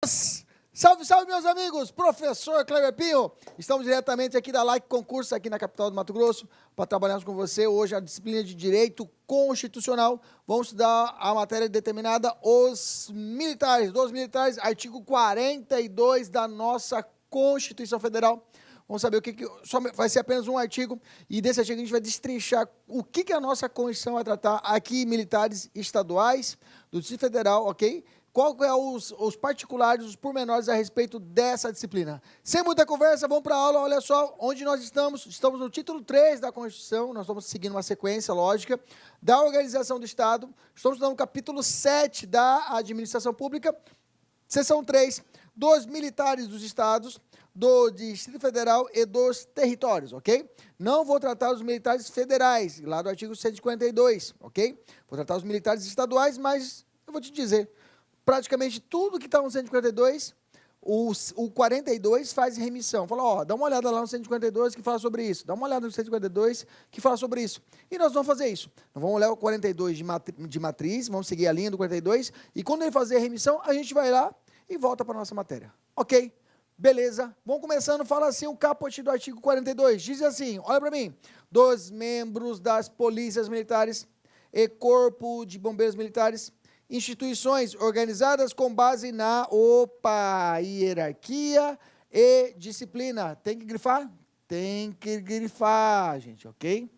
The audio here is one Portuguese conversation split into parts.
Salve, salve, meus amigos! Professor Cleber Pinho. Estamos diretamente aqui da Like Concurso, aqui na capital do Mato Grosso, para trabalharmos com você hoje a disciplina de Direito Constitucional. Vamos estudar a matéria determinada, os militares, artigo 42 da nossa Constituição Federal. Vamos saber o que só vai ser apenas um artigo, e desse artigo a gente vai destrinchar o que a nossa Constituição vai tratar aqui, militares estaduais, do Distrito Federal, ok? Qual é os particulares, os pormenores a respeito dessa disciplina. Sem muita conversa, vamos para a aula. Olha só onde nós estamos. Estamos no título 3 da Constituição, nós estamos seguindo uma sequência lógica da organização do Estado. Estamos no capítulo 7 da Administração Pública, seção 3, dos militares dos estados, do Distrito Federal e dos territórios, ok? Não vou tratar os militares federais, lá do artigo 142, ok? Vou tratar os militares estaduais, mas eu vou te dizer, praticamente tudo que está no 152, o 42 faz remissão. Fala, ó, dá uma olhada lá no 152 que fala sobre isso. Dá uma olhada no 152 que fala sobre isso. E nós vamos fazer isso. Nós vamos olhar o 42 de matriz, vamos seguir a linha do 42, e quando ele fazer a remissão, a gente vai lá e volta para a nossa matéria. Ok? Beleza? Vamos começando, fala assim, o caput do artigo 42. Diz assim, olha para mim. Dos membros das polícias militares e corpo de bombeiros militares, instituições organizadas com base na hierarquia e disciplina. Tem que grifar? Tem que grifar, gente, ok?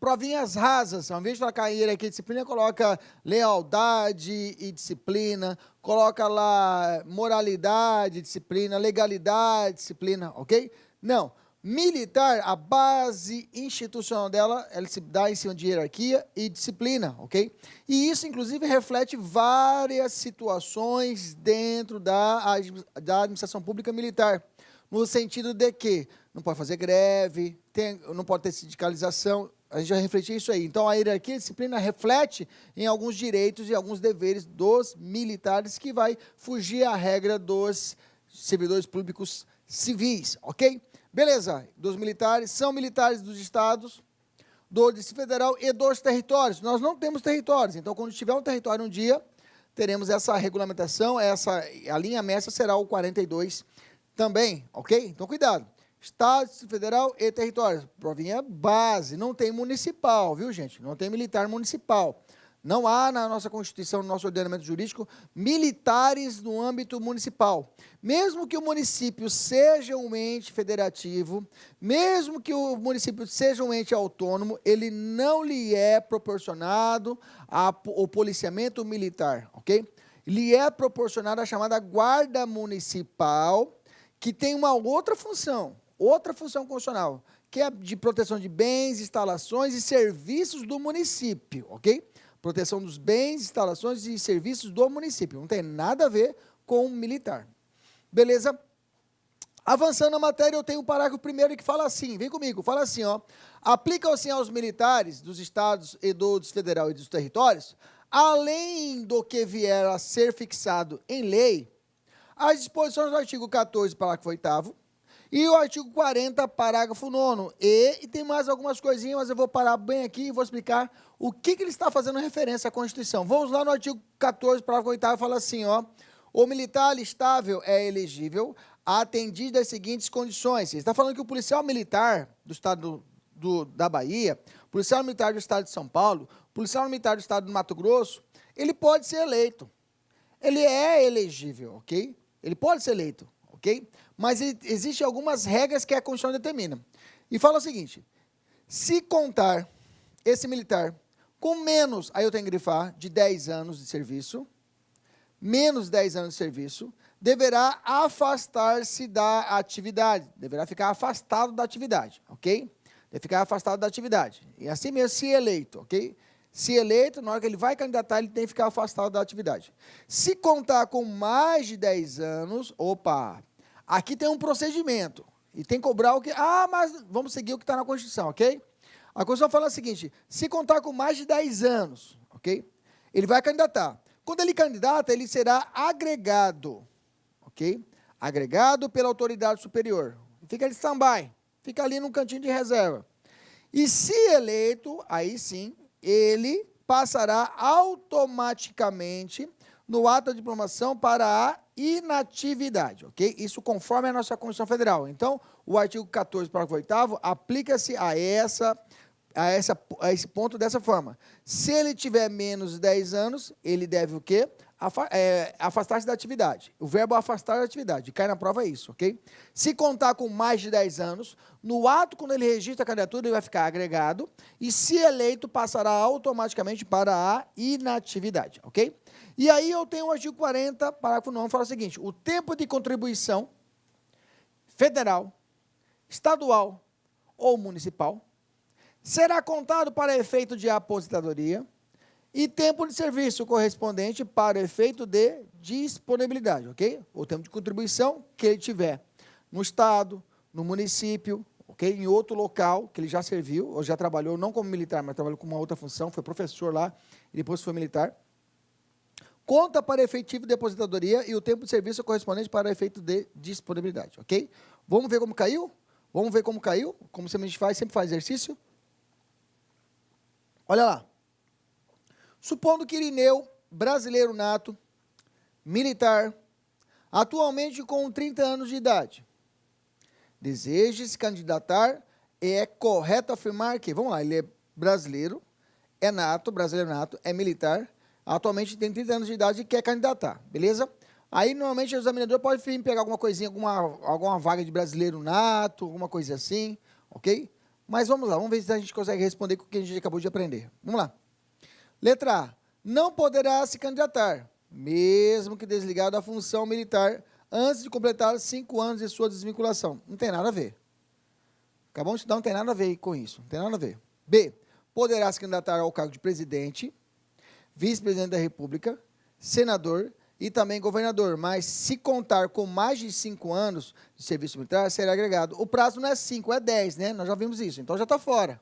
Provinhas rasas, ao invés de colocar hierarquia e disciplina, coloca lealdade e disciplina, coloca lá moralidade, disciplina, legalidade, disciplina, ok? Não. Militar, a base institucional dela, ela se dá em cima de hierarquia e disciplina, ok? E isso, inclusive, reflete várias situações dentro da administração pública militar, no sentido de que não pode fazer greve, não pode ter sindicalização, a gente já refletiu isso aí. Então, a hierarquia e a disciplina reflete em alguns direitos e alguns deveres dos militares, que vai fugir à regra dos servidores públicos civis, ok? Beleza, dos militares, são militares dos estados, do Distrito Federal e dos territórios. Nós não temos territórios, então quando tiver um território um dia, teremos essa regulamentação, a linha mestra será o 42 também, ok? Então cuidado, Estado, Distrito Federal e territórios. Provinha base, não tem municipal, viu gente? Não tem militar municipal. Não há na nossa Constituição, no nosso ordenamento jurídico, militares no âmbito municipal. Mesmo que o município seja um ente federativo, mesmo que o município seja um ente autônomo, ele não lhe é proporcionado o policiamento militar, ok? Lhe é proporcionado a chamada guarda municipal, que tem uma outra função constitucional, que é de proteção de bens, instalações e serviços do município, ok? Proteção dos bens, instalações e serviços do município. Não tem nada a ver com o militar. Beleza? Avançando na matéria, eu tenho o parágrafo primeiro que fala assim, vem comigo, fala assim, ó. Aplicam-se aos militares dos estados e do Distrito Federal e dos territórios, além do que vier a ser fixado em lei, as disposições do artigo 14, parágrafo 8º, e o artigo 40, parágrafo 9º. E tem mais algumas coisinhas, mas eu vou parar bem aqui e vou explicar o que ele está fazendo referência à Constituição. Vamos lá no artigo 14, parágrafo 8º, fala assim, ó. O militar alistável é elegível atendido às seguintes condições. Ele está falando que o policial militar do estado da Bahia, policial militar do estado de São Paulo, policial militar do estado do Mato Grosso, ele pode ser eleito. Ele é elegível, ok? Ele pode ser eleito, ok? Mas existem algumas regras que a Constituição determina. E fala o seguinte, se contar esse militar com menos, aí eu tenho que grifar, de 10 anos de serviço, menos 10 anos de serviço, deverá afastar-se da atividade, deverá ficar afastado da atividade, ok? Deve ficar afastado da atividade. E assim mesmo, se eleito, ok? Se eleito, na hora que ele vai candidatar, ele tem que ficar afastado da atividade. Se contar com mais de 10 anos, aqui tem um procedimento, e tem que cobrar o que... mas vamos seguir o que está na Constituição, ok? A Constituição fala o seguinte, se contar com mais de 10 anos, ok? Ele vai candidatar. Quando ele candidata, ele será agregado, ok? Agregado pela autoridade superior. Fica de stand-by, fica ali num cantinho de reserva. E se eleito, aí sim, ele passará automaticamente no ato da diplomação para a inatividade, ok? Isso conforme a nossa Constituição Federal. Então, o artigo 14, parágrafo 8º, aplica-se a esse ponto dessa forma. Se ele tiver menos de 10 anos, ele deve o quê? Afastar-se da atividade. O verbo afastar da atividade, cai na prova isso, ok? Se contar com mais de 10 anos, no ato, quando ele registra a candidatura, ele vai ficar agregado, e se eleito, passará automaticamente para a inatividade, ok? E aí eu tenho o artigo 40, parágrafo 9, fala o seguinte: o tempo de contribuição federal, estadual ou municipal será contado para efeito de aposentadoria e tempo de serviço correspondente para efeito de disponibilidade, ok? O tempo de contribuição que ele tiver no estado, no município, ok? Em outro local que ele já serviu, ou já trabalhou, não como militar, mas trabalhou com uma outra função, foi professor lá e depois foi militar. Conta para efetivo de aposentadoria e o tempo de serviço correspondente para efeito de disponibilidade, ok? Vamos ver como caiu? Vamos ver como caiu? Como a gente faz, sempre faz exercício? Olha lá. Supondo que Irineu, brasileiro nato, militar, atualmente com 30 anos de idade, deseja se candidatar, é correto afirmar que, vamos lá, ele é brasileiro, é nato, brasileiro nato, é militar, atualmente tem 30 anos de idade e quer candidatar, beleza? Aí, normalmente, o examinador pode pegar alguma coisinha, alguma vaga de brasileiro nato, alguma coisa assim, ok? Mas vamos lá, vamos ver se a gente consegue responder com o que a gente acabou de aprender. Vamos lá. Letra A. Não poderá se candidatar, mesmo que desligado da função militar, antes de completar 5 anos de sua desvinculação. Não tem nada a ver. Acabamos de estudar, não tem nada a ver com isso. Não tem nada a ver. B. Poderá se candidatar ao cargo de presidente, vice-presidente da República, senador e também governador, mas se contar com mais de 5 anos de serviço militar, será agregado. O prazo não é 5, é 10, né? Nós já vimos isso, então já está fora.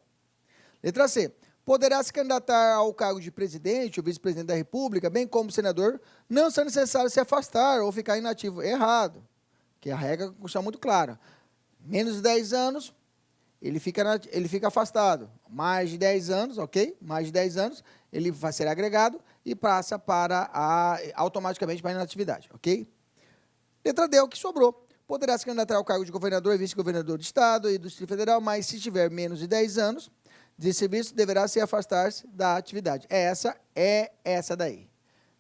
Letra C. Poderá se candidatar ao cargo de presidente ou vice-presidente da República, bem como senador, não sendo necessário se afastar ou ficar inativo. Errado, que a regra está muito clara. Menos de 10 anos, ele fica afastado. Mais de 10 anos, ok? Mais de 10 anos, ele vai ser agregado e passa automaticamente para a inatividade, ok? Letra D, o que sobrou. Poderá se candidatar ao cargo de governador e vice-governador de Estado e do Distrito Federal, mas se tiver menos de 10 anos de serviço, deverá se afastar-se da atividade. Essa daí.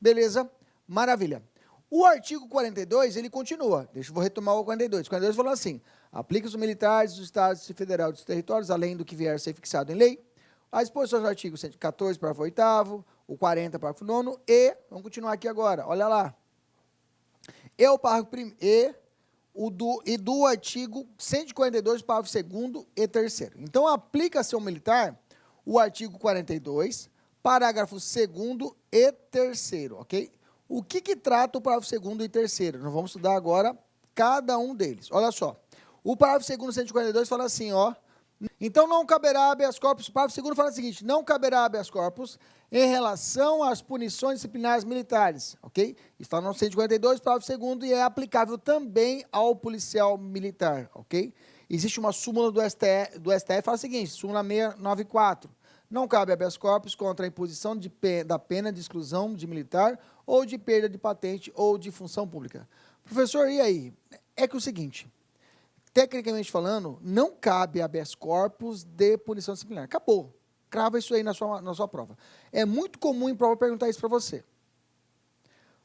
Beleza? Maravilha. O artigo 42, ele continua. Vou retomar o 42. O 42 falou assim: aplica os militares dos estados e federal dos territórios, além do que vier a ser fixado em lei, as disposições do artigo 114, parágrafo 8º, o 40, parágrafo 9º, e, vamos continuar aqui agora, olha lá, o parágrafo do artigo 142, parágrafo 2º e 3º. Então, aplica-se ao militar o artigo 42, parágrafo 2º e 3º, ok? O que trata o parágrafo 2º e 3º? Nós vamos estudar agora cada um deles. Olha só, o parágrafo 2º do 142 fala assim, ó, então não caberá habeas corpus, o parágrafo 2º fala o seguinte: não caberá habeas corpus em relação às punições disciplinares militares, ok? Está no 142, parágrafo 2º, e é aplicável também ao policial militar, ok? Existe uma súmula do STF, fala o seguinte, súmula 694, não cabe habeas corpus contra a imposição da pena de exclusão de militar ou de perda de patente ou de função pública. Professor, e aí? É que é o seguinte, tecnicamente falando, não cabe habeas corpus de punição disciplinar. Acabou. Crava isso aí na sua prova. É muito comum em prova perguntar isso para você.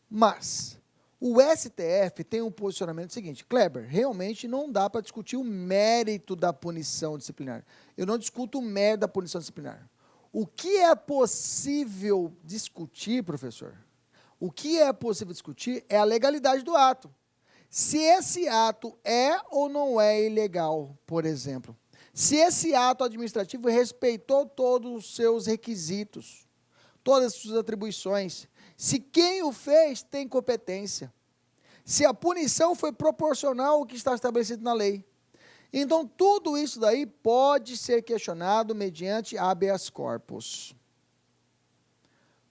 Mas o STF tem um posicionamento seguinte: Kleber, realmente não dá para discutir o mérito da punição disciplinar. Eu não discuto o mérito da punição disciplinar. O que é possível discutir, professor? O que é possível discutir é a legalidade do ato. Se esse ato é ou não é ilegal, por exemplo. Se esse ato administrativo respeitou todos os seus requisitos, todas as suas atribuições, se quem o fez tem competência, se a punição foi proporcional ao que está estabelecido na lei. Então, tudo isso daí pode ser questionado mediante habeas corpus.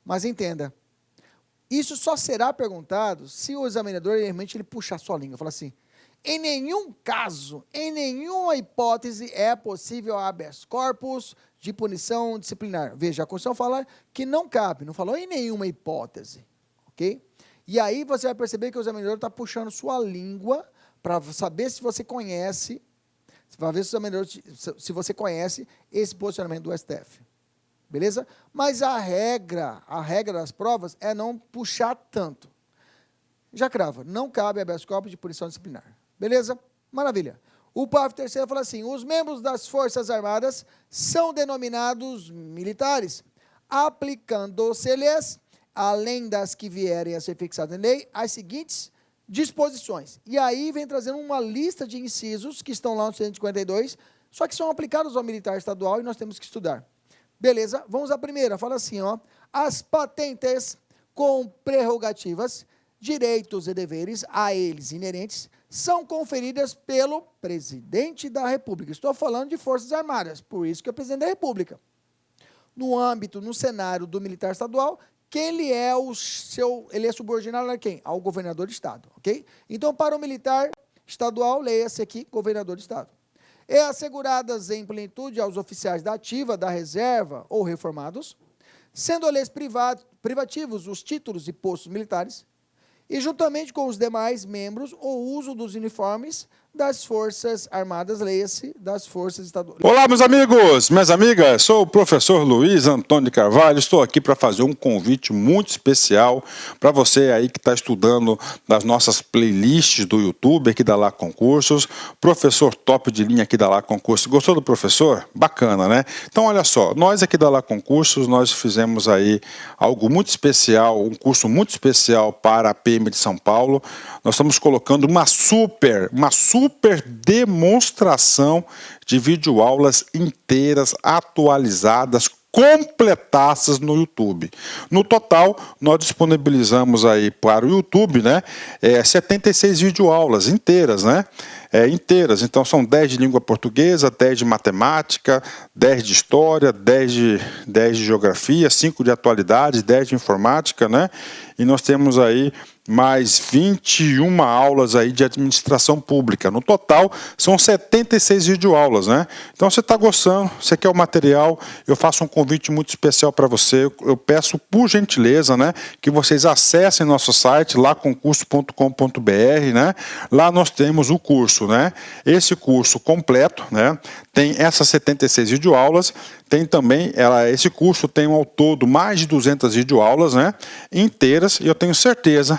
Mas entenda, isso só será perguntado se o examinador realmente ele puxar a sua língua, falar assim: em nenhum caso, em nenhuma hipótese é possível habeas corpus de punição disciplinar. Veja, a Constituição fala que não cabe, não falou em nenhuma hipótese, ok? E aí você vai perceber que o examinador está puxando sua língua para saber se você conhece, para ver se o examinador, se você conhece esse posicionamento do STF. Beleza? Mas a regra das provas é não puxar tanto. Já crava, não cabe habeas corpus de punição disciplinar. Beleza? Maravilha. O parágrafo 3º fala assim, os membros das Forças Armadas são denominados militares, aplicando-se-lhes, além das que vierem a ser fixadas em lei, as seguintes disposições. E aí vem trazendo uma lista de incisos que estão lá no 152, só que são aplicados ao militar estadual e nós temos que estudar. Beleza? Vamos à primeira. Fala assim, ó. As patentes com prerrogativas, direitos e deveres a eles inerentes são conferidas pelo presidente da República. Estou falando de Forças Armadas, por isso que é o presidente da República. No âmbito, no cenário do militar estadual, ele é subordinado a quem? Ao governador de estado, ok? Então, para o militar estadual, leia-se aqui, governador de estado. É asseguradas em plenitude aos oficiais da ativa, da reserva ou reformados, sendo-lhes privativos os títulos e postos militares, e juntamente com os demais membros, o uso dos uniformes das Forças Armadas, leia-se, das Forças Estaduais. Olá, meus amigos, minhas amigas, sou o professor Luiz Antônio de Carvalho, estou aqui para fazer um convite muito especial para você aí que está estudando nas nossas playlists do YouTube, aqui da Lá Concursos, professor top de linha aqui da Lá Concursos. Gostou do professor? Bacana, né? Então, olha só, nós aqui da Lá Concursos, nós fizemos aí algo muito especial, um curso muito especial para a PM de São Paulo. Nós estamos colocando uma super demonstração de videoaulas inteiras, atualizadas, completadas no YouTube. No total, nós disponibilizamos aí para o YouTube, né, 76 videoaulas inteiras, né? Inteiras, então são 10 de língua portuguesa, 10 de matemática, 10 de história, 10 de geografia, 5 de atualidades, 10 de informática, né? E nós temos aí mais 21 aulas aí de administração pública. No total, são 76 videoaulas, né? Então, você está gostando, você quer o material, eu faço um convite muito especial para você. Eu peço, por gentileza, né, que vocês acessem nosso site, laconcurso.com.br, né? Lá nós temos o curso, né? Esse curso completo, né? Tem essas 76 videoaulas, tem também, esse curso tem ao todo mais de 200 videoaulas, né, inteiras, e eu tenho certeza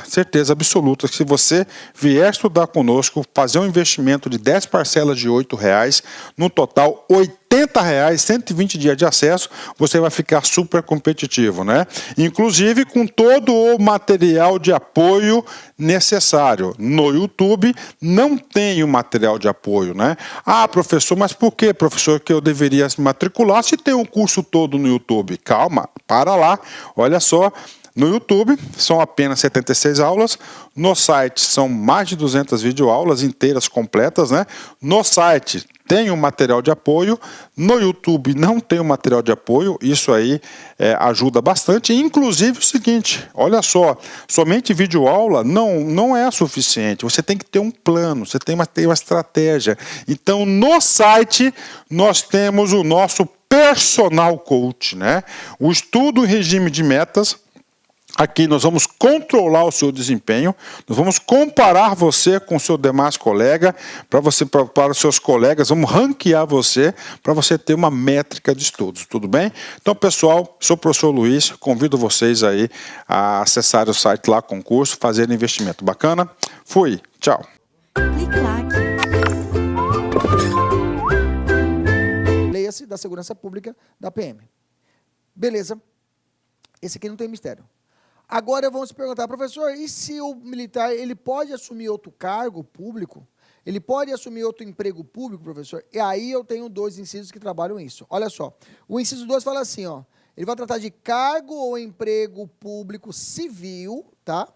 absoluta que se você vier estudar conosco, fazer um investimento de 10 parcelas de R$ 8,00, no total R$ 80,00, 120 dias de acesso, você vai ficar super competitivo, né? Inclusive com todo o material de apoio necessário. No YouTube não tem o material de apoio, né? Ah, professor, mas por que, professor, que eu deveria se matricular se tem um curso todo no YouTube? Calma, para lá, olha só. No YouTube são apenas 76 aulas, no site são mais de 200 videoaulas inteiras, completas, né? No site tem um material de apoio, no YouTube não tem um material de apoio, isso aí ajuda bastante. Inclusive o seguinte, olha só, somente videoaula não é suficiente, você tem que ter um plano, você tem que ter uma estratégia. Então no site nós temos o nosso personal coach, né? O estudo em regime de metas. Aqui nós vamos controlar o seu desempenho, nós vamos comparar você com o seu demais colega, para os seus colegas, vamos ranquear você, para você ter uma métrica de estudos, tudo bem? Então, pessoal, sou o professor Luiz, convido vocês aí a acessar o site Lá Concurso, fazer investimento. Bacana? Fui, tchau. Leia-se da Segurança Pública da PM. Beleza? Esse aqui não tem mistério. Agora vamos se perguntar, professor, e se o militar ele pode assumir outro cargo público? Ele pode assumir outro emprego público, professor? E aí eu tenho 2 incisos que trabalham isso. Olha só, o inciso 2 fala assim, ó, ele vai tratar de cargo ou emprego público civil, tá?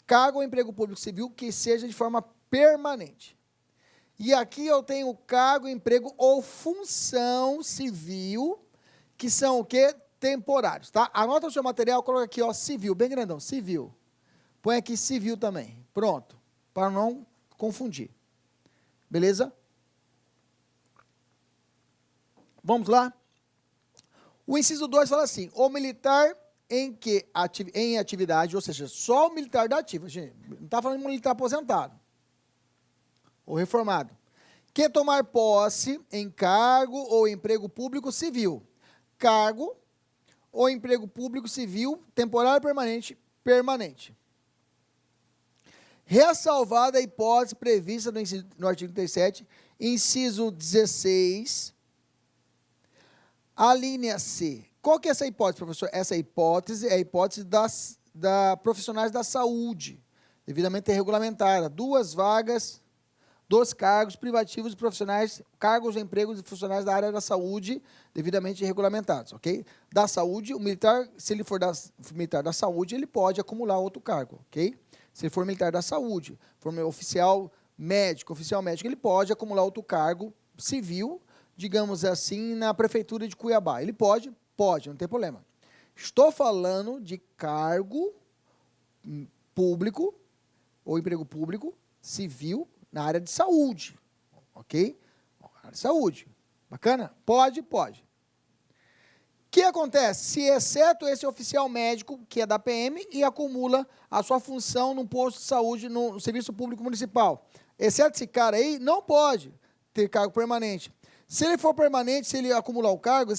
Cargo ou emprego público civil que seja de forma permanente. E aqui eu tenho cargo, emprego ou função civil, que são o quê? Temporários, tá? Anota o seu material, coloca aqui, ó, civil, bem grandão, civil. Põe aqui civil também, pronto, para não confundir. Beleza? Vamos lá? O inciso 2 fala assim, o militar em atividade, ou seja, só o militar da ativa, gente, não está falando de militar aposentado ou reformado, que tomar posse em cargo ou emprego público civil, cargo ou emprego público civil, temporário permanente. Ressalvada a hipótese prevista no artigo 37, inciso 16, a linha C. Qual que é essa hipótese, professor? Essa hipótese é a hipótese da profissionais da saúde, devidamente regulamentada. 2 vagas, 2 cargos privativos de profissionais, cargos ou empregos de funcionários da área da saúde, devidamente regulamentados, ok? Da saúde, o militar, se ele for militar da saúde, ele pode acumular outro cargo, ok? Se ele for militar da saúde, for oficial médico, ele pode acumular outro cargo civil, digamos assim, na prefeitura de Cuiabá. Ele pode, não tem problema. Estou falando de cargo público, ou emprego público, civil, na área de saúde, ok? Área de saúde. Bacana? Pode. O que acontece? Se, exceto esse oficial médico, que é da PM, e acumula a sua função num posto de saúde, no serviço público municipal, exceto esse cara aí, não pode ter cargo permanente. Se ele for permanente, se ele acumular o cargo,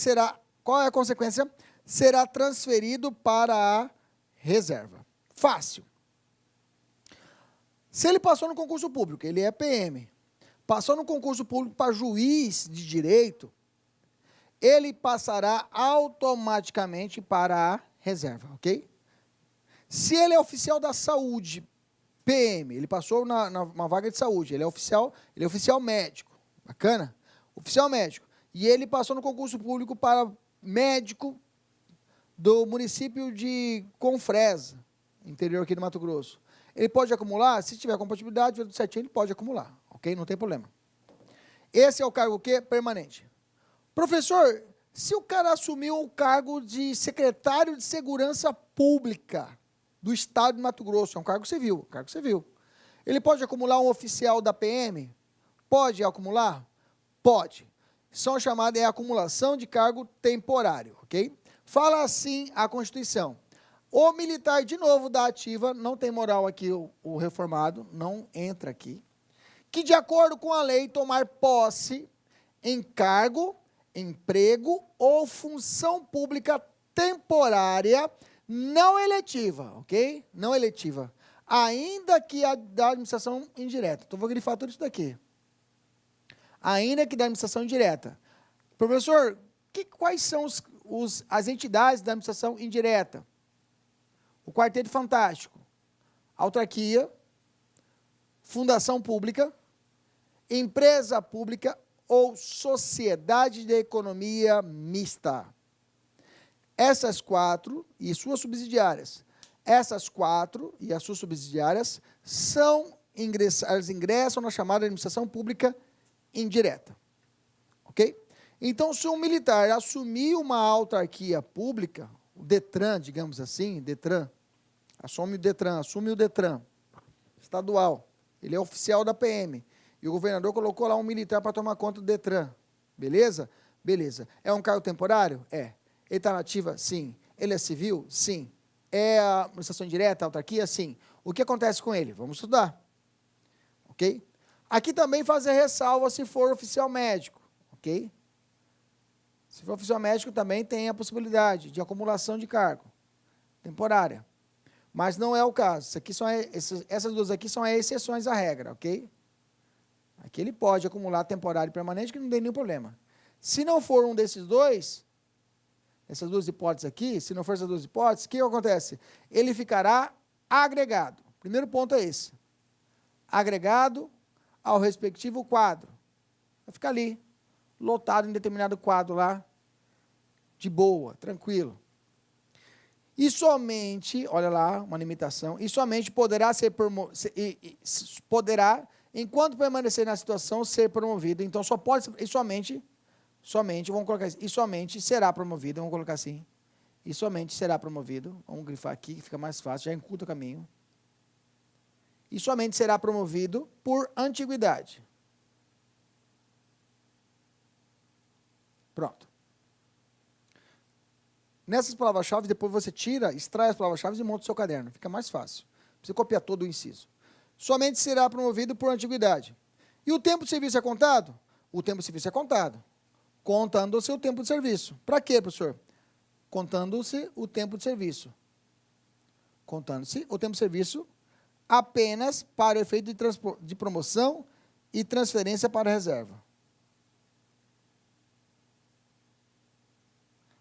qual é a consequência? Será transferido para a reserva. Fácil. Se ele passou no concurso público, ele é PM, passou no concurso público para juiz de direito, ele passará automaticamente para a reserva, ok? Se ele é oficial da saúde, PM, ele passou numa vaga de saúde, ele é oficial médico, bacana? Oficial médico. E ele passou no concurso público para médico do município de Confresa, interior aqui do Mato Grosso. Ele pode acumular, se tiver compatibilidade, tudo certinho, ele pode acumular, ok? Não tem problema. Esse é o cargo o quê? Permanente. Professor, se o cara assumiu o cargo de secretário de Segurança Pública do Estado de Mato Grosso, é um cargo civil, ele pode acumular um oficial da PM? Pode acumular? Pode. São chamadas acumulação de cargo temporário, ok? Fala assim a Constituição. O militar, de novo, da ativa, não tem moral aqui o reformado, não entra aqui, que de acordo com a lei tomar posse em cargo, emprego ou função pública temporária não eletiva, ok? Não eletiva. Ainda que a da administração indireta. Então, vou grifar tudo isso daqui. Ainda que da administração indireta. Professor, quais são as entidades da administração indireta? O Quarteto Fantástico, autarquia, fundação pública, empresa pública ou sociedade de economia mista. Essas 4 e suas subsidiárias. Essas 4 e as suas subsidiárias elas ingressam na chamada administração pública indireta. Ok? Então, se um militar assumir uma autarquia pública, o DETRAN, digamos assim, assume o DETRAN estadual, ele é oficial da PM, e o governador colocou lá um militar para tomar conta do DETRAN, beleza? Beleza. É um cargo temporário? É. Ele está na ativa? Sim. Ele é civil? Sim. É a administração indireta, a autarquia? Sim. O que acontece com ele? Vamos estudar. Ok? Aqui também fazer ressalva se for oficial médico, ok? Se for oficial médico, também tem a possibilidade de acumulação de cargo temporária. Mas não é o caso. Essas 2 aqui são exceções à regra, ok? Aqui ele pode acumular temporário e permanente, que não tem nenhum problema. Se não for um desses 2, essas 2 hipóteses aqui, se não for essas 2 hipóteses, o que acontece? Ele ficará agregado. O primeiro ponto é esse. Agregado ao respectivo quadro. Vai ficar ali, lotado em determinado quadro lá, de boa, tranquilo. E somente, olha lá, uma limitação, e somente poderá enquanto permanecer na situação, ser promovido. Então, só pode, e somente, vamos colocar assim, e somente será promovido, vamos colocar assim, e somente será promovido, vamos grifar aqui, que fica mais fácil, já encurta o caminho, e somente será promovido por antiguidade. Pronto. Nessas palavras-chave, depois você tira, extrai as palavras-chave e monta o seu caderno. Fica mais fácil. Você copia todo o inciso. Somente será promovido por antiguidade. E o tempo de serviço é contado? O tempo de serviço é contado. Contando-se o tempo de serviço. Para quê, professor? Contando-se o tempo de serviço. Contando-se o tempo de serviço apenas para o efeito de promoção e transferência para a reserva.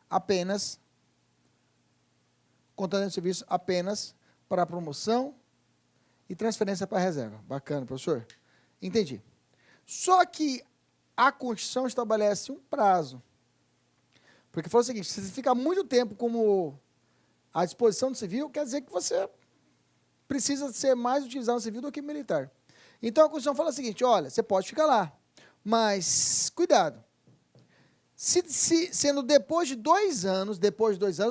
Apenas, contando o serviço apenas para a promoção e transferência para a reserva. Bacana, professor? Entendi. Só que a Constituição estabelece um prazo. Porque fala o seguinte, se você ficar muito tempo como à disposição do civil, quer dizer que você precisa ser mais utilizado no civil do que militar. Então, a Constituição fala o seguinte, olha, você pode ficar lá, mas cuidado. Sendo depois de 2 anos,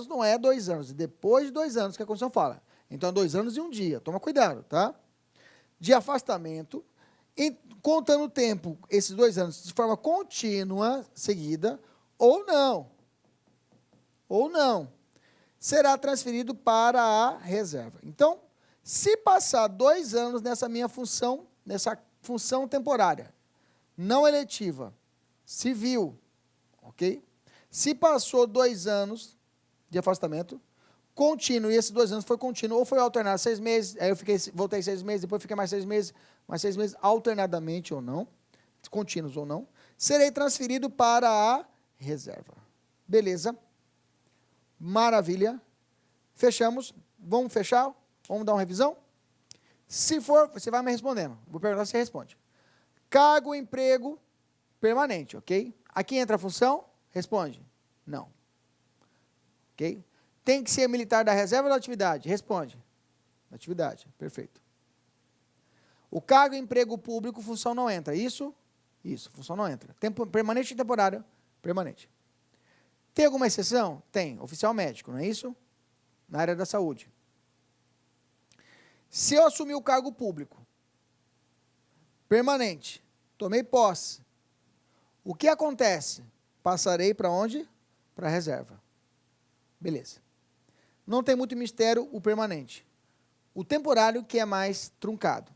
não é 2 anos, depois de 2 anos que a Constituição fala. Então, 2 anos e 1 dia, toma cuidado, tá? De afastamento, contando o tempo, esses 2 anos, de forma contínua, seguida, ou não, será transferido para a reserva. Então, se passar 2 anos nessa função temporária, não eletiva, civil, ok? Se passou 2 anos de afastamento, contínuo, e esses 2 anos foi contínuo, ou foi alternado 6 meses, aí eu voltei 6 meses, depois fiquei mais 6 meses, alternadamente ou não, contínuos ou não, serei transferido para a reserva. Beleza? Maravilha. Fechamos. Vamos fechar? Vamos dar uma revisão? Se for, você vai me respondendo. Vou perguntar se você responde. Cargo, emprego, permanente, ok? Aqui entra a função? Responde. Não. Ok? Tem que ser militar da reserva ou da atividade? Responde. Da atividade. Perfeito. O cargo, emprego público, função não entra. Isso? Isso. Função não entra. Tempo permanente e temporário? Permanente. Tem alguma exceção? Tem. Oficial médico, não é isso? Na área da saúde. Se eu assumir o cargo público, permanente, tomei posse, o que acontece? Passarei para onde? Para a reserva. Beleza. Não tem muito mistério o permanente. O temporário que é mais truncado.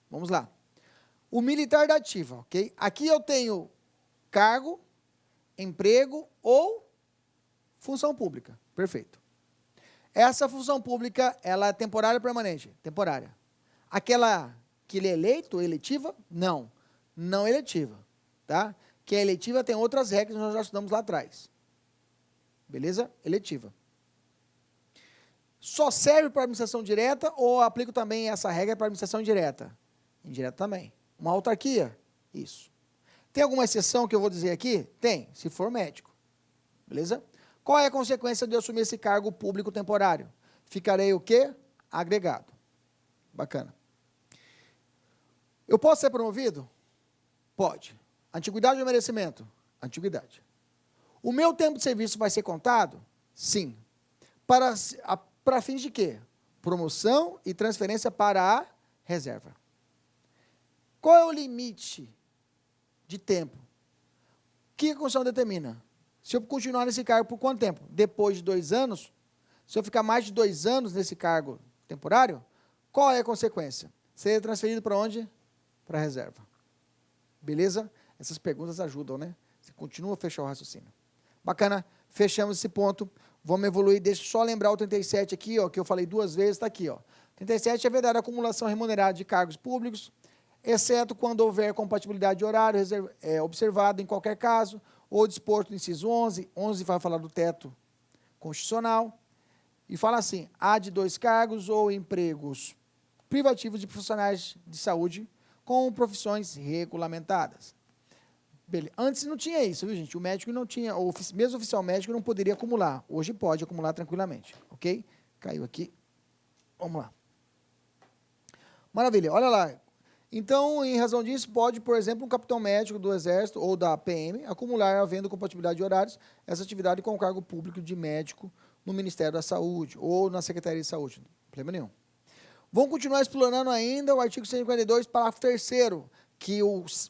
Vamos lá. O militar da ativa, ok? Aqui eu tenho cargo, emprego ou função pública. Perfeito. Essa função pública, ela é temporária ou permanente? Temporária. Aquela que ele é eleito, eletiva? Não. Não eletiva. Tá? Que a eletiva tem outras regras que nós já estudamos lá atrás. Beleza? Eletiva. Só serve para administração direta ou aplico também essa regra para administração indireta? Indireta também. Uma autarquia? Isso. Tem alguma exceção que eu vou dizer aqui? Tem, se for médico. Beleza? Qual é a consequência de eu assumir esse cargo público temporário? Ficarei o quê? Agregado. Bacana. Eu posso ser promovido? Pode. Antiguidade ou merecimento? Antiguidade. O meu tempo de serviço vai ser contado? Sim. Para fins de quê? Promoção e transferência para a reserva. Qual é o limite de tempo? O que a Constituição determina? Se eu continuar nesse cargo por quanto tempo? Depois de 2 anos? Se eu ficar mais de 2 anos nesse cargo temporário, qual é a consequência? Ser transferido para onde? Para a reserva. Beleza? Essas perguntas ajudam, né? Você continua a fechar o raciocínio. Bacana, fechamos esse ponto. Vamos evoluir. Deixa eu só lembrar o 37 aqui, ó, que eu falei 2 vezes, está aqui. Ó. 37 é vedada a acumulação remunerada de cargos públicos, exceto quando houver compatibilidade de horário observado em qualquer caso, ou disposto no inciso 11. 11 vai falar do teto constitucional. E fala assim, há de 2 cargos ou empregos privativos de profissionais de saúde com profissões regulamentadas. Beleza. Antes não tinha isso, viu, gente? O médico não tinha, mesmo o oficial médico não poderia acumular. Hoje pode acumular tranquilamente, ok? Caiu aqui. Vamos lá. Maravilha, olha lá. Então, em razão disso, pode, por exemplo, um capitão médico do Exército ou da PM acumular, havendo compatibilidade de horários, essa atividade com o cargo público de médico no Ministério da Saúde ou na Secretaria de Saúde. Não tem problema nenhum. Vamos continuar explorando ainda o artigo 142, parágrafo 3º, que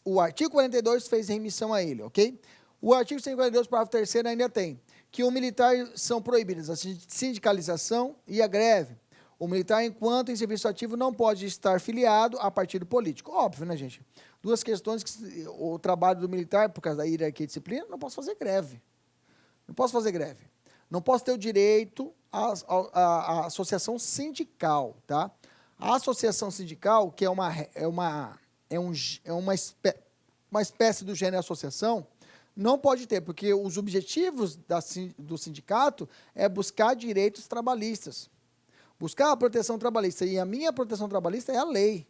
o artigo 42 fez remissão a ele, ok? O artigo 142, parágrafo 3º ainda tem que o militar são proibidas a sindicalização e a greve. O militar, enquanto em serviço ativo, não pode estar filiado a partido político. Óbvio, né, gente? Duas questões que o trabalho do militar, por causa da hierarquia e disciplina, não posso fazer greve. Não posso fazer greve. Não posso ter o direito à associação sindical, tá? A associação sindical, que é uma espécie do gênero associação, não pode ter, porque os objetivos do sindicato é buscar direitos trabalhistas. Buscar a proteção trabalhista. E a minha proteção trabalhista é a lei,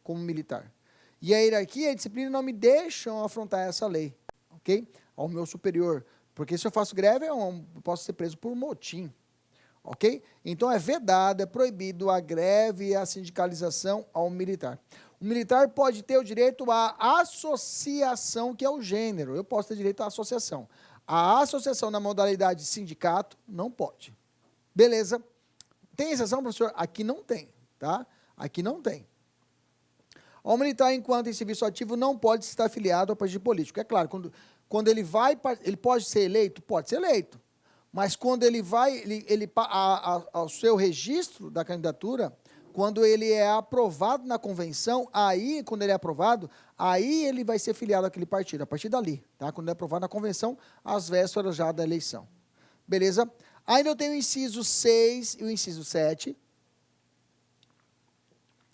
como militar. E a hierarquia e a disciplina não me deixam afrontar essa lei, ok? Ao meu superior. Porque se eu faço greve, eu posso ser preso por motim, ok? Então é vedado, é proibido a greve e a sindicalização ao militar. O militar pode ter o direito à associação, que é o gênero. Eu posso ter direito à associação. A associação na modalidade sindicato, não pode. Beleza? Tem exceção, professor? Aqui não tem, tá? Aqui não tem. O militar, enquanto em serviço ativo, não pode estar afiliado ao partido político. É claro, quando ele vai, ele pode ser eleito? Pode ser eleito. Mas quando ele vai, ao seu registro da candidatura, quando ele é aprovado na convenção, aí, quando ele é aprovado, aí ele vai ser filiado àquele partido, a partir dali, tá? Quando ele é aprovado na convenção, às vésperas já da eleição. Beleza? Ainda eu tenho o inciso 6 e o inciso 7,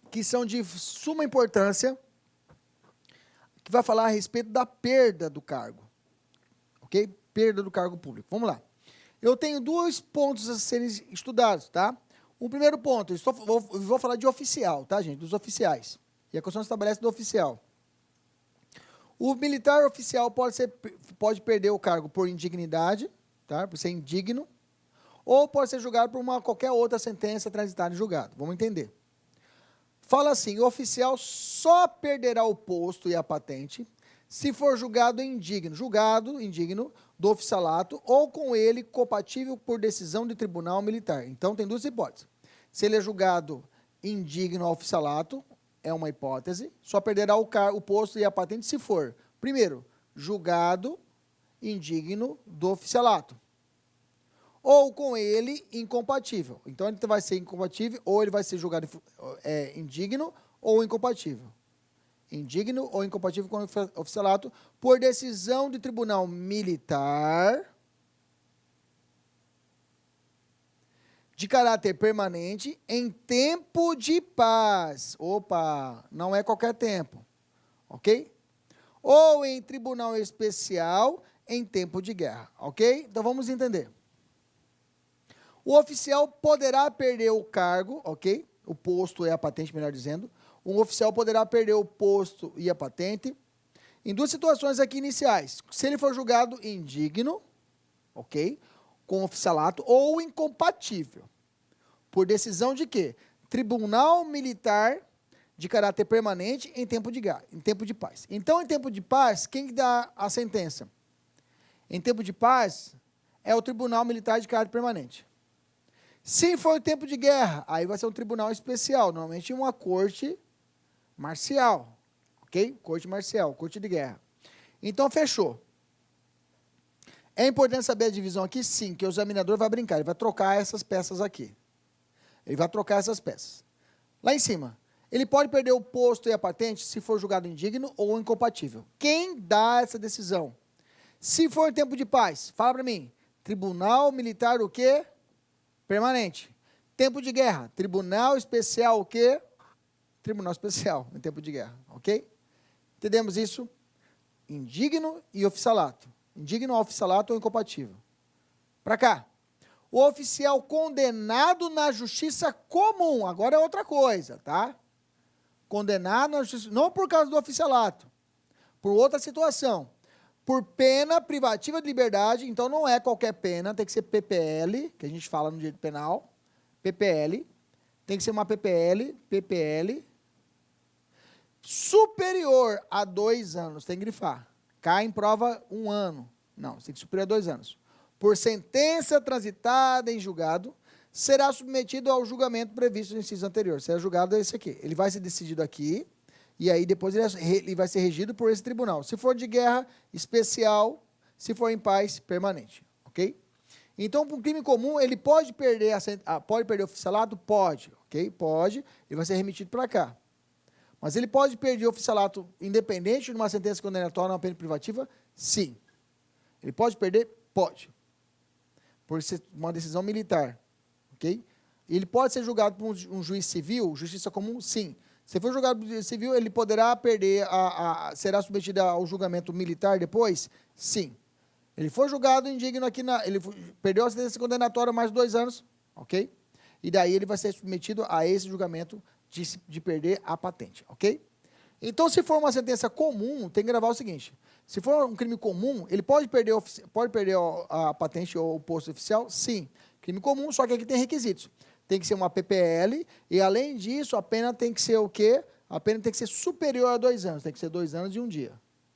que são de suma importância, que vai falar a respeito da perda do cargo. Ok? Perda do cargo público. Vamos lá. Eu tenho 2 pontos a serem estudados, tá? O primeiro ponto, vou falar de oficial, tá, gente? Dos oficiais. E a Constituição estabelece do oficial. O militar oficial pode perder o cargo por indignidade, tá? Por ser indigno, ou pode ser julgado por qualquer outra sentença transitada em julgado. Vamos entender. Fala assim, o oficial só perderá o posto e a patente se for julgado indigno do oficialato ou com ele compatível por decisão de tribunal militar. Então, tem 2 hipóteses. Se ele é julgado indigno ao oficialato, é uma hipótese, só perderá o posto e a patente se for, primeiro, julgado indigno do oficialato, ou com ele incompatível. Então, ele vai ser incompatível, ou ele vai ser julgado indigno ou incompatível. Indigno ou incompatível com o oficialato por decisão de tribunal militar de caráter permanente em tempo de paz. Opa, não é qualquer tempo, ok? Ou em tribunal especial em tempo de guerra, ok? Então, vamos entender. O oficial poderá perder o cargo, ok? O posto e a patente, melhor dizendo. Um oficial poderá perder o posto e a patente em 2 situações aqui iniciais. Se ele for julgado indigno, ok? Com oficialato, ou incompatível. Por decisão de quê? Tribunal militar de caráter permanente em tempo de paz. Então, em tempo de paz, quem dá a sentença? Em tempo de paz, é o Tribunal Militar de caráter permanente. Se for tempo de guerra, aí vai ser um tribunal especial, normalmente uma corte marcial, ok? Corte marcial, corte de guerra. Então, fechou. É importante saber a divisão aqui, sim, que o examinador vai brincar, ele vai trocar essas peças aqui. Ele vai trocar essas peças. Lá em cima, ele pode perder o posto e a patente se for julgado indigno ou incompatível. Quem dá essa decisão? Se for tempo de paz, fala para mim, Tribunal Militar o quê? Permanente. Tempo de guerra, Tribunal Especial o quê? Tribunal Especial em tempo de guerra, ok? Entendemos isso? Indigno e oficialato. Indigno, oficialato ou incompatível. Para cá. O oficial condenado na justiça comum, agora é outra coisa, tá? Condenado na justiça, não por causa do oficialato, por outra situação. Por pena privativa de liberdade, então não é qualquer pena, tem que ser PPL, que a gente fala no direito penal, PPL, tem que ser uma PPL, superior a 2 anos, tem que grifar. Cai em prova 1 ano, não, tem que ser superior a 2 anos. Por sentença transitada em julgado, será submetido ao julgamento previsto no inciso anterior. Será julgado esse aqui. Ele vai ser decidido aqui, e aí depois ele vai ser regido por esse tribunal. Se for de guerra, especial. Se for em paz, permanente. Ok? Então, para um crime comum, ele pode perder o oficialato? Pode, ok? Pode, ele vai ser remetido para cá. Mas ele pode perder o oficialato independente de uma sentença condenatória ou uma pena privativa? Sim. Ele pode perder? Pode. Por ser uma decisão militar, ok? Ele pode ser julgado por um juiz civil, justiça comum? Sim. Se for julgado por juiz civil, ele poderá perder, será submetido ao julgamento militar depois? Sim. Ele foi julgado indigno aqui, ele perdeu a sentença condenatória mais 2 anos, ok? E daí ele vai ser submetido a esse julgamento de perder a patente, ok? Então, se for uma sentença comum, tem que gravar o seguinte: se for um crime comum, ele pode perder a patente ou o posto oficial? Sim. Crime comum, só que aqui tem requisitos. Tem que ser uma PPL e, além disso, a pena tem que ser o quê? A pena tem que ser superior a 2 anos, tem que ser 2 anos e 1 dia,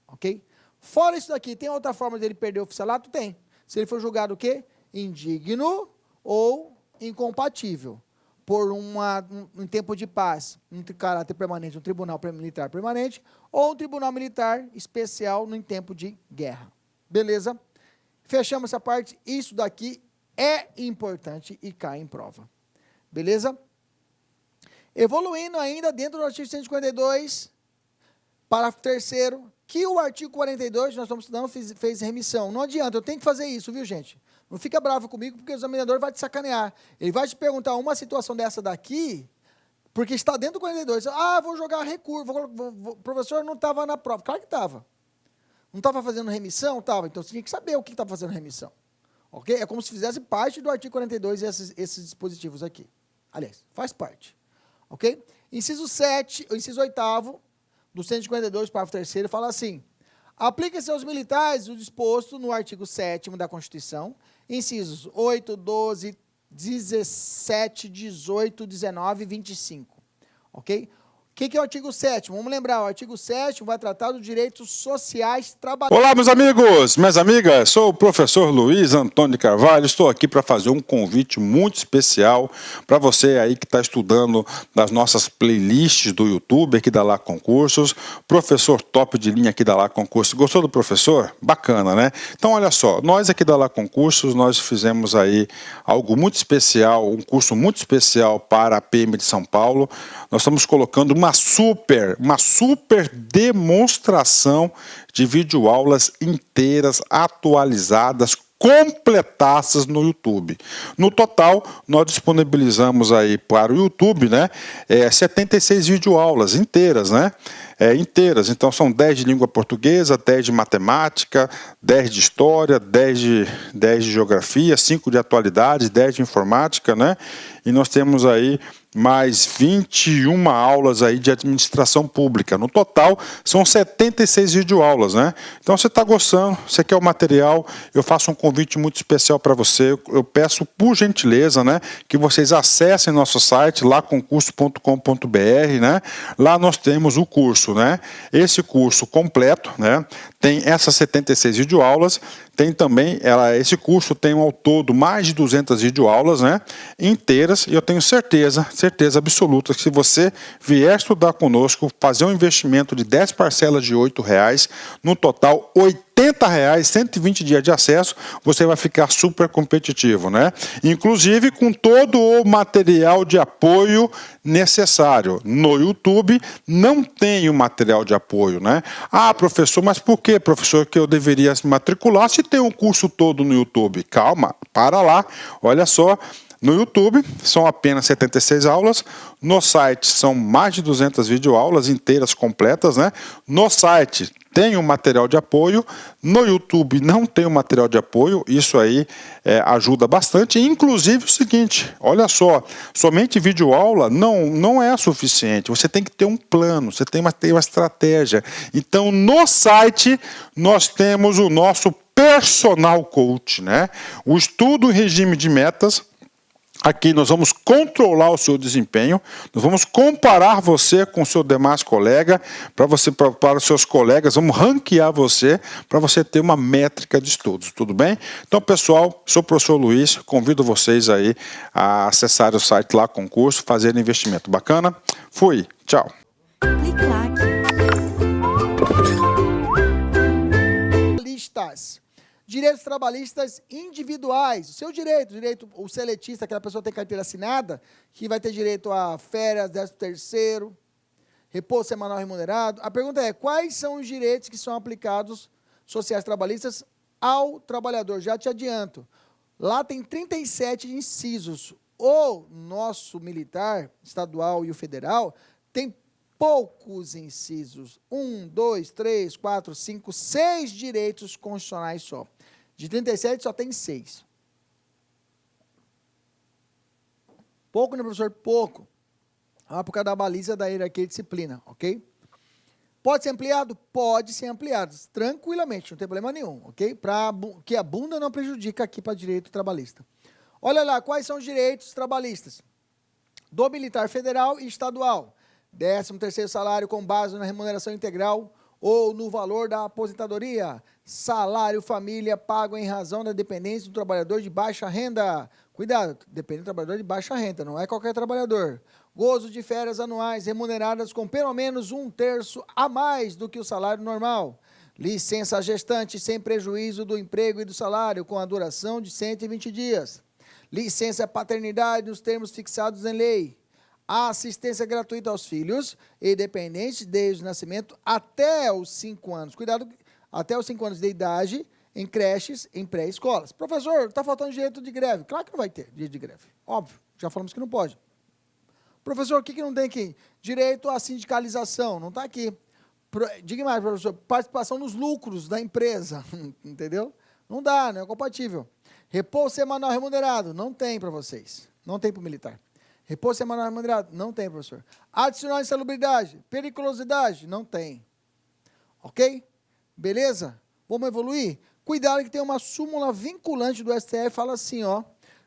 ok? Fora isso daqui, tem outra forma dele perder o oficialato? Tem. Se ele for julgado o quê? Indigno ou incompatível, por um tempo de paz, um caráter permanente, um tribunal militar permanente, ou um tribunal militar especial em tempo de guerra. Beleza? Fechamos essa parte. Isso daqui é importante e cai em prova. Beleza? Evoluindo ainda dentro do artigo 152, parágrafo 3º, que o artigo 42, nós estamos estudando, fez remissão. Não adianta, eu tenho que fazer isso, viu, gente? Não fica bravo comigo, porque o examinador vai te sacanear. Ele vai te perguntar uma situação dessa daqui, porque está dentro do 42. Ah, vou jogar recurso. O professor não estava na prova. Claro que estava. Não estava fazendo remissão? Estava. Então, você tinha que saber o que estava fazendo remissão. Ok? É como se fizesse parte do artigo 42 esses dispositivos aqui. Aliás, faz parte. Ok? Inciso 7, o inciso 8º, do 152, parágrafo 3º, fala assim: aplica-se aos militares o disposto no artigo 7º da Constituição, incisos 8, 12, 17, 18, 19 e 25. Ok? O que é o artigo 7º? Vamos lembrar, o artigo 7º vai tratar dos direitos sociais trabalhistas. Olá, meus amigos, minhas amigas, sou o professor Luiz Antônio de Carvalho, estou aqui para fazer um convite muito especial para você aí que está estudando nas nossas playlists do YouTube, aqui da Lá Concursos, professor top de linha aqui da Lá Concursos. Gostou do professor? Bacana, né? Então, olha só, nós aqui da Lá Concursos, nós fizemos aí algo muito especial, um curso muito especial para a PM de São Paulo. Nós estamos colocando uma super demonstração de videoaulas inteiras, atualizadas, completadas no YouTube. No total, nós disponibilizamos aí para o YouTube, né, 76 videoaulas inteiras, né? Inteiras, então são 10 de língua portuguesa, 10 de matemática, 10 de história, 10 de geografia, 5 de atualidades, 10 de informática, né? E nós temos aí mais 21 aulas aí de administração pública. No total, são 76 videoaulas, né? Então, você está gostando, você quer o material, eu faço um convite muito especial para você. Eu peço, por gentileza, né, que vocês acessem nosso site, laconcurso.com.br, né? Lá nós temos o curso, né? Esse curso completo, né? Tem essas 76 videoaulas, tem também, esse curso tem ao todo mais de 200 videoaulas, né, inteiras, e eu tenho certeza absoluta que se você vier estudar conosco, fazer um investimento de 10 parcelas de R$ 8,00, no total R$ 80,00, 120 dias de acesso, você vai ficar super competitivo, né? Inclusive com todo o material de apoio necessário. No YouTube não tem o material de apoio, né? Ah, professor, mas por que, professor, que eu deveria se matricular se tem um curso todo no YouTube? Calma, para lá, olha só. No YouTube são apenas 76 aulas, no site são mais de 200 videoaulas inteiras, completas, né? No site tem um material de apoio, no YouTube não tem um material de apoio, isso aí ajuda bastante. Inclusive o seguinte, olha só, somente videoaula não é suficiente, você tem que ter um plano, você tem que ter uma estratégia. Então no site nós temos o nosso personal coach, né? O estudo em regime de metas. Aqui nós vamos controlar o seu desempenho, nós vamos comparar você com o seu demais colega, para os seus colegas, vamos ranquear você, para você ter uma métrica de estudos, tudo bem? Então, pessoal, sou o professor Luiz, convido vocês aí a acessar o site Lá Concurso, fazer investimento. Bacana? Fui, tchau. Listas. Direitos trabalhistas individuais. O seu direito, o seletista, aquela pessoa que tem carteira assinada, que vai ter direito a férias, 13º, repouso semanal remunerado. A pergunta é, quais são os direitos que são aplicados, sociais trabalhistas, ao trabalhador? Já te adianto. Lá tem 37 incisos. O nosso militar estadual e o federal tem poucos incisos. 1, 2, 3, 4, 5, 6 direitos constitucionais só. De 37 só tem 6. Pouco, né, professor? Pouco. Por causa da baliza da hierarquia e disciplina, ok? Pode ser ampliado? Pode ser ampliado, tranquilamente, não tem problema nenhum, ok? Para que a bunda não prejudica aqui para direito trabalhista. Olha lá, quais são os direitos trabalhistas? Do militar federal e estadual. 13º salário com base na remuneração integral ou no valor da aposentadoria. Salário família pago em razão da dependência do trabalhador de baixa renda. Cuidado, depende do trabalhador de baixa renda, não é qualquer trabalhador. Gozo de férias anuais remuneradas com pelo menos 1/3 a mais do que o salário normal. Licença gestante sem prejuízo do emprego e do salário, com a duração de 120 dias. Licença paternidade nos termos fixados em lei. Assistência gratuita aos filhos e dependentes desde o nascimento até os 5 anos. Cuidado, até os 5 anos de idade, em creches, em pré-escolas. Professor, está faltando direito de greve. Claro que não vai ter direito de greve. Óbvio, já falamos que não pode. Professor, o que não tem aqui? Direito à sindicalização, não está aqui. Diga mais, professor, participação nos lucros da empresa, entendeu? Não dá, não é compatível. Repouso semanal remunerado, não tem para vocês, não tem para o militar. Repouso semanal remunerado, não tem, professor. Adicional insalubridade, periculosidade, não tem. Ok? Beleza? Vamos evoluir? Cuidado que tem uma súmula vinculante do STF, fala assim, ó.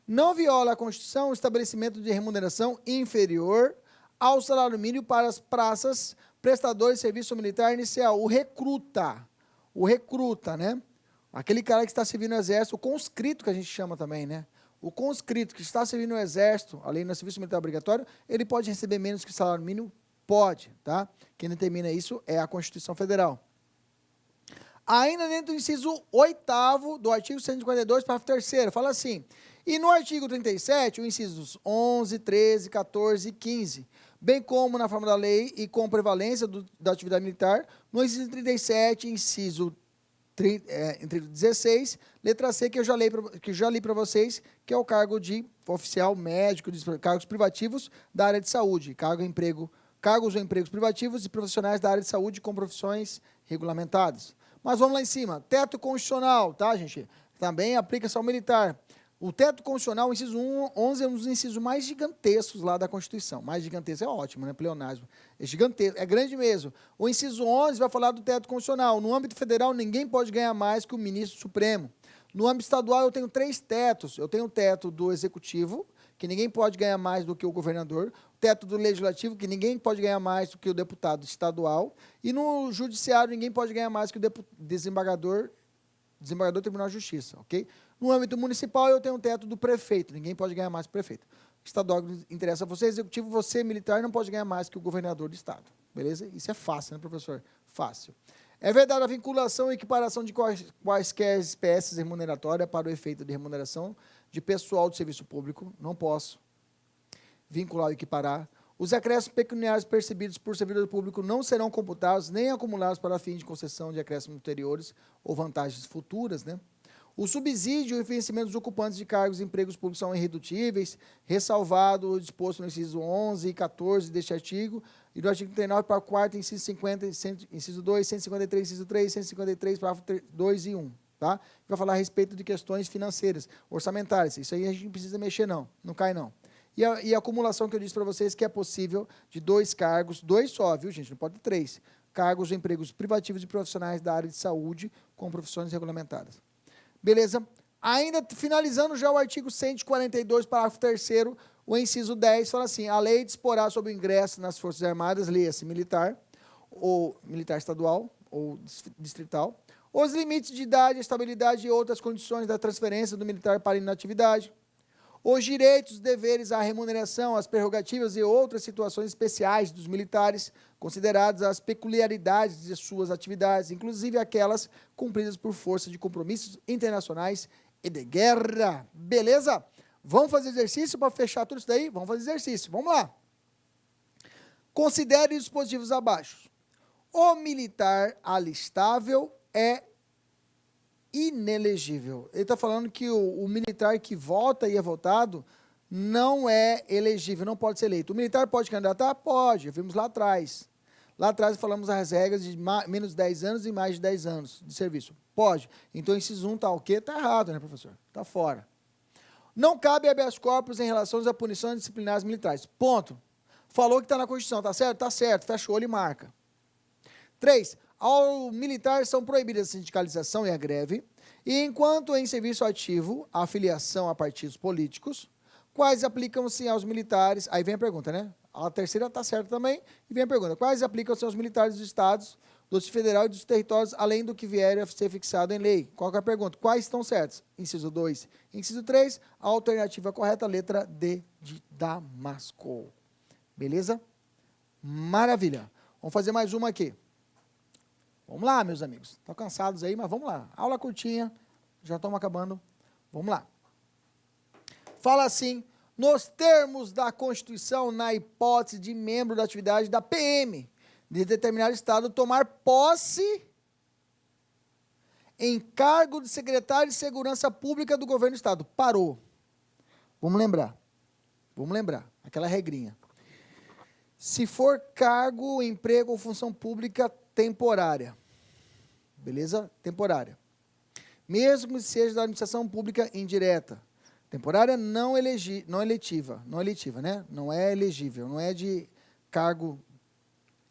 Não viola a Constituição o estabelecimento de remuneração inferior ao salário mínimo para as praças, prestadores de serviço militar inicial. O recruta, né? Aquele cara que está servindo no exército, o conscrito que a gente chama também, né? O conscrito que está servindo no exército, além do serviço militar obrigatório, ele pode receber menos que o salário mínimo? Pode, tá? Quem determina isso é a Constituição Federal. Ainda dentro do inciso 8º do artigo 152, parágrafo 3º, fala assim, e no artigo 37, os incisos 11, 13, 14 e 15, bem como na forma da lei e com prevalência da atividade militar, no inciso 37, inciso entre 16, letra C, que eu já li para vocês, que é o cargo de oficial médico, de cargos privativos da área de saúde, cargos ou empregos privativos e profissionais da área de saúde com profissões regulamentadas. Mas vamos lá em cima, teto constitucional, tá, gente? Também aplica-se ao militar. O teto constitucional, o inciso 11, é um dos incisos mais gigantescos lá da Constituição. Mais gigantesco é ótimo, né, pleonasmo. É gigantesco, é grande mesmo. O inciso 11 vai falar do teto constitucional. No âmbito federal, ninguém pode ganhar mais que o ministro supremo. No âmbito estadual, eu tenho 3 tetos. Eu tenho o teto do executivo, que ninguém pode ganhar mais do que o governador. O teto do legislativo, que ninguém pode ganhar mais do que o deputado estadual. E no judiciário, ninguém pode ganhar mais que o desembargador do Tribunal de Justiça, ok? No âmbito municipal, eu tenho um teto do prefeito, ninguém pode ganhar mais que o prefeito. Estadual interessa a você, executivo, você, militar, não pode ganhar mais que o governador do estado, beleza? Isso é fácil, né, professor? Fácil. É verdade a vinculação e equiparação de quaisquer espécies remuneratórias para o efeito de remuneração de pessoal do serviço público, não posso vincular ou equiparar. Os acréscimos pecuniários percebidos por servidor público não serão computados nem acumulados para fim de concessão de acréscimos ulteriores ou vantagens futuras, né? O subsídio e o vencimento dos ocupantes de cargos e empregos públicos são irredutíveis, ressalvado o disposto no inciso 11 e 14 deste artigo, e do artigo 39 para o 4º, inciso 50, inciso 2, 153, inciso 3, 153, parágrafo 2 e 1, tá? Vai falar a respeito de questões financeiras, orçamentárias, isso aí a gente não precisa mexer não cai não. E a acumulação que eu disse para vocês que é possível de 2 cargos, 2 só, viu, gente? Não pode ter 3. Cargos ou empregos privativos de profissionais da área de saúde com profissões regulamentadas. Beleza? Ainda finalizando já o artigo 142, parágrafo 3º, o inciso 10 fala assim, a lei disporá sobre o ingresso nas Forças Armadas, leia-se militar, ou militar estadual, ou distrital, os limites de idade, estabilidade e outras condições da transferência do militar para inatividade, Os direitos, deveres, a remuneração, as prerrogativas e outras situações especiais dos militares, consideradas as peculiaridades de suas atividades, inclusive aquelas cumpridas por força de compromissos internacionais e de guerra. Beleza? Vamos fazer exercício para fechar tudo isso daí? Vamos fazer exercício. Vamos lá. Considere os dispositivos abaixo. O militar alistável é inelegível. Ele está falando que o militar que vota e é votado não é elegível, não pode ser eleito. O militar pode candidatar? Pode, vimos lá atrás. Lá atrás falamos as regras de menos de 10 anos e mais de 10 anos de serviço. Pode. Então, inciso 1 está o quê? Está errado, né, professor? Está fora. Não cabe habeas corpus em relação a punições disciplinares militares. Ponto. Falou que está na Constituição, está certo? Está certo, fecha o olho e marca. 3. Ao militar são proibidas a sindicalização e a greve, e enquanto em serviço ativo, a afiliação a partidos políticos, quais aplicam-se aos militares, aí vem a pergunta, né? A terceira está certa também, e vem a pergunta, quais aplicam-se aos militares dos estados, do Distrito Federal e dos territórios, além do que vier a ser fixado em lei? Qual que é a pergunta? Quais estão certos? Inciso 2. Inciso 3, a alternativa correta, letra D de Damasco. Beleza? Maravilha. Vamos fazer mais uma aqui. Vamos lá, meus amigos. Estão cansados aí, mas vamos lá. Aula curtinha, já estamos acabando. Vamos lá. Fala assim, nos termos da Constituição, na hipótese de membro da atividade da PM, de determinado estado, tomar posse em cargo de secretário de Segurança Pública do governo do estado. Parou. Vamos lembrar. Vamos lembrar. Aquela regrinha. Se for cargo, emprego ou função pública temporária. Beleza? Temporária. Mesmo que seja da administração pública indireta. Temporária não eletiva, né? Não é elegível, não é de cargo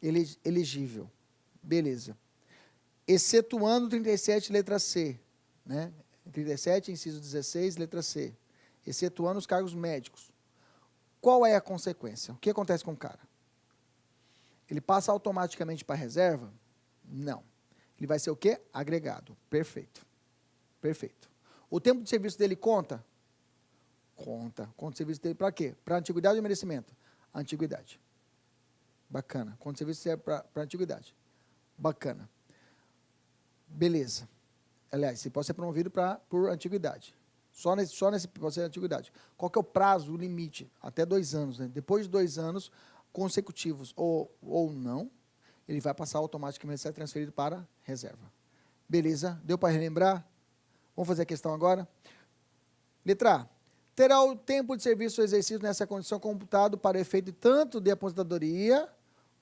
elegível. Beleza. Excetuando 37, letra C, né? 37, inciso 16, letra C. Excetuando os cargos médicos. Qual é a consequência? O que acontece com o cara? Ele passa automaticamente para a reserva? Não. Ele vai ser o quê? Agregado. Perfeito. Perfeito. O tempo de serviço dele conta? Conta. Conta o serviço dele para quê? Para antiguidade ou merecimento? Antiguidade. Bacana. Conta o serviço serve para antiguidade. Bacana. Beleza. Aliás, você pode ser promovido por antiguidade. Só nesse pode ser antiguidade. Qual que é o prazo, o limite? Até 2 anos. Né? Depois de 2 anos consecutivos ou não, ele vai passar automaticamente, ser transferido para reserva. Beleza? Deu para relembrar? Vamos fazer a questão agora? Letra A. Terá o tempo de serviço exercido nessa condição computado para efeito tanto de aposentadoria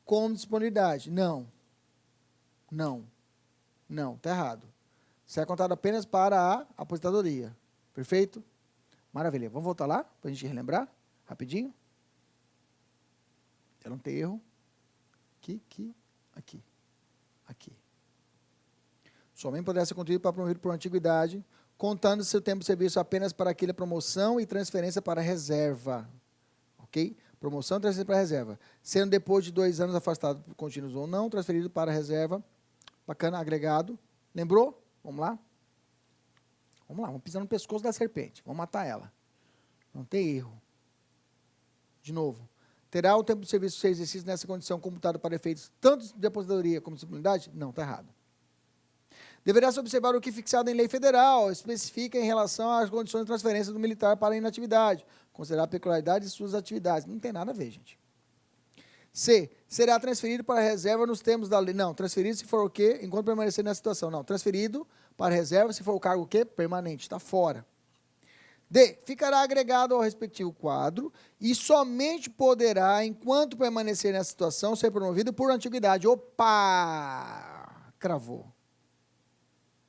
como disponibilidade? Não. Não. Não, está errado. Será contado apenas para a aposentadoria. Perfeito? Maravilha. Vamos voltar lá, para a gente relembrar, rapidinho. Para não ter erro. Aqui. Somente poderá ser contribuído para promovido por antiguidade, contando seu tempo de serviço apenas para aquela promoção e transferência para reserva. Ok? Promoção e transferência para reserva. Sendo depois de 2 anos afastado por contínuos ou não, transferido para reserva. Bacana, agregado. Lembrou? Vamos lá? Vamos lá, vamos pisar no pescoço da serpente. Vamos matar ela. Não tem erro. De novo. Terá o tempo de serviço ser exercício nessa condição computado para efeitos tanto de aposentadoria como de disponibilidade? Não, está errado. Deverá-se observar o que fixado em lei federal especifica em relação às condições de transferência do militar para a inatividade. Considerar a peculiaridade de suas atividades. Não tem nada a ver, gente. C. Será transferido para a reserva nos termos da lei. Não, transferido se for o quê? Enquanto permanecer nessa situação. Não, transferido para a reserva se for o cargo o quê? Permanente, está fora. D. Ficará agregado ao respectivo quadro e somente poderá, enquanto permanecer nessa situação, ser promovido por antiguidade. Opa! Cravou.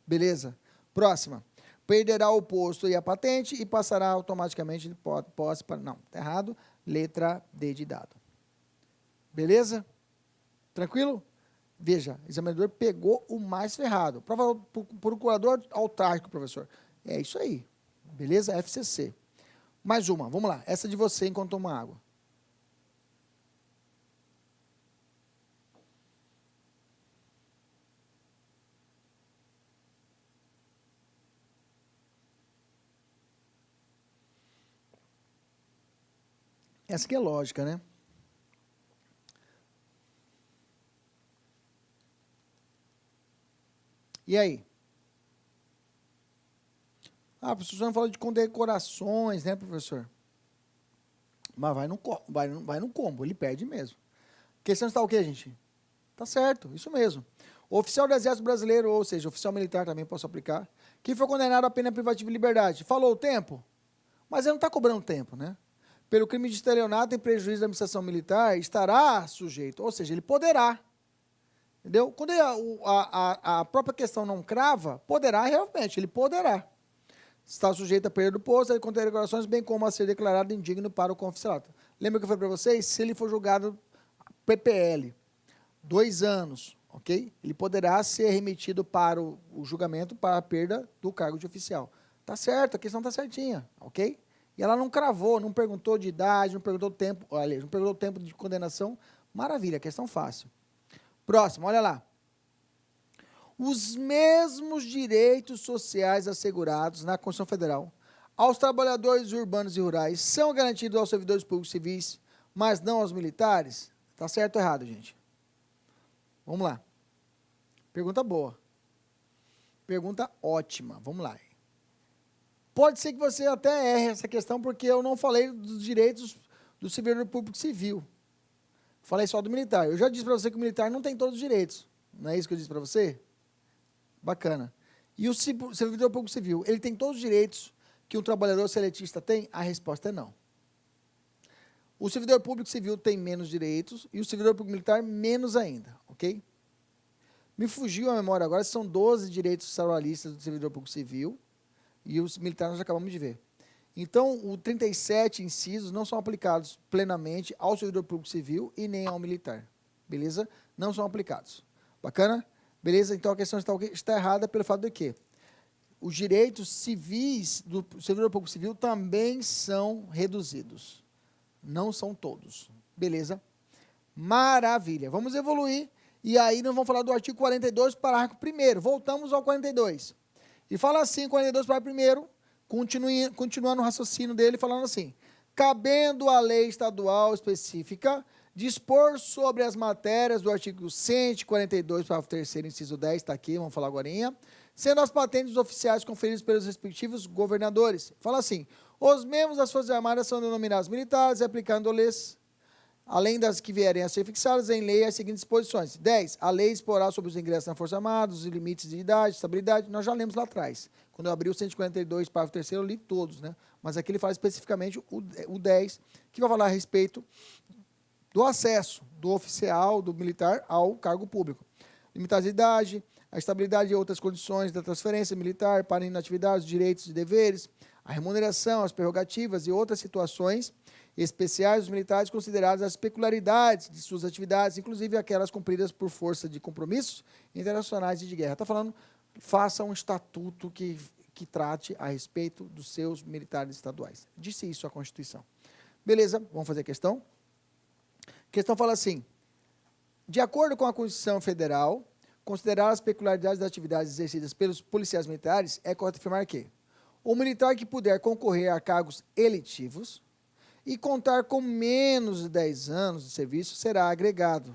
Beleza? Próxima. Perderá o posto e a patente e passará automaticamente de posse para... Não, está errado. Letra D de dado. Beleza? Tranquilo? Veja, o examinador pegou o mais ferrado. Procurador autárquico, professor. É isso aí. Beleza? FCC. Mais uma, vamos lá. Essa de você enquanto toma água. Essa que é lógica, né? E aí? Ah, o professor não falou de condecorações, né, professor? Mas vai no combo, ele perde mesmo. A questão está o quê, gente? Tá certo, isso mesmo. O oficial do Exército Brasileiro, ou seja, oficial militar também posso aplicar, que foi condenado a pena privativa de liberdade. Falou o tempo? Mas ele não está cobrando tempo, né? Pelo crime de estelionato em prejuízo da administração militar, estará sujeito, ou seja, ele poderá. Entendeu? Quando a própria questão não crava, poderá realmente, ele poderá. Está sujeito à perda do posto e condecorações, bem como a ser declarado indigno para o confiscato. Lembra que eu falei para vocês? Se ele for julgado PPL, 2 anos, ok? Ele poderá ser remetido para o julgamento para a perda do cargo de oficial. Tá certo, a questão tá certinha, ok? E ela não cravou, não perguntou de idade, não perguntou tempo, olha, não perguntou tempo de condenação. Maravilha, questão fácil. Próximo, olha lá. Os mesmos direitos sociais assegurados na Constituição Federal aos trabalhadores urbanos e rurais são garantidos aos servidores públicos civis, mas não aos militares? Tá certo ou errado, gente? Vamos lá. Pergunta boa. Pergunta ótima. Vamos lá. Pode ser que você até erre essa questão, porque eu não falei dos direitos do servidor público civil. Falei só do militar. Eu já disse para você que o militar não tem todos os direitos. Não é isso que eu disse para você? Bacana. E o servidor público civil, ele tem todos os direitos que um trabalhador seletista tem? A resposta é não. O servidor público civil tem menos direitos e o servidor público militar menos ainda, ok? Me fugiu a memória agora, são 12 direitos trabalhistas do servidor público civil e os militares nós acabamos de ver. Então, o 37 incisos não são aplicados plenamente ao servidor público civil e nem ao militar, beleza? Não são aplicados. Bacana? Beleza? Então, a questão está errada pelo fato de que os direitos civis do servidor público civil também são reduzidos. Não são todos. Beleza? Maravilha. Vamos evoluir. E aí, nós vamos falar do artigo 42, parágrafo 1º. Voltamos ao 42. E fala assim, 42, parágrafo 1º, continuando o raciocínio dele, falando assim: cabendo à lei estadual específica dispor sobre as matérias do artigo 142, parágrafo 3º, inciso 10, está aqui, vamos falar agorinha, sendo as patentes oficiais conferidas pelos respectivos governadores. Fala assim: os membros das Forças Armadas são denominados militares, aplicando-lhes, além das que vierem a ser fixadas em lei, as seguintes disposições. 10. A lei exporá sobre os ingressos na Força Armada, os limites de idade, estabilidade, nós já lemos lá atrás. Quando eu abri o 142, parágrafo 3º, eu li todos, né? Mas aqui ele fala especificamente o 10, que vai falar a respeito do acesso do oficial, do militar, ao cargo público. Limitar a idade, a estabilidade e outras condições da transferência militar para inatividade, os direitos e deveres, a remuneração, as prerrogativas e outras situações especiais dos militares consideradas as peculiaridades de suas atividades, inclusive aquelas cumpridas por força de compromissos internacionais e de guerra. Está falando, faça um estatuto que trate a respeito dos seus militares estaduais. Disse isso a Constituição. Beleza, vamos fazer a questão? A questão fala assim: de acordo com a Constituição Federal, considerar as peculiaridades das atividades exercidas pelos policiais militares, é correto afirmar que o militar que puder concorrer a cargos eletivos e contar com menos de 10 anos de serviço será agregado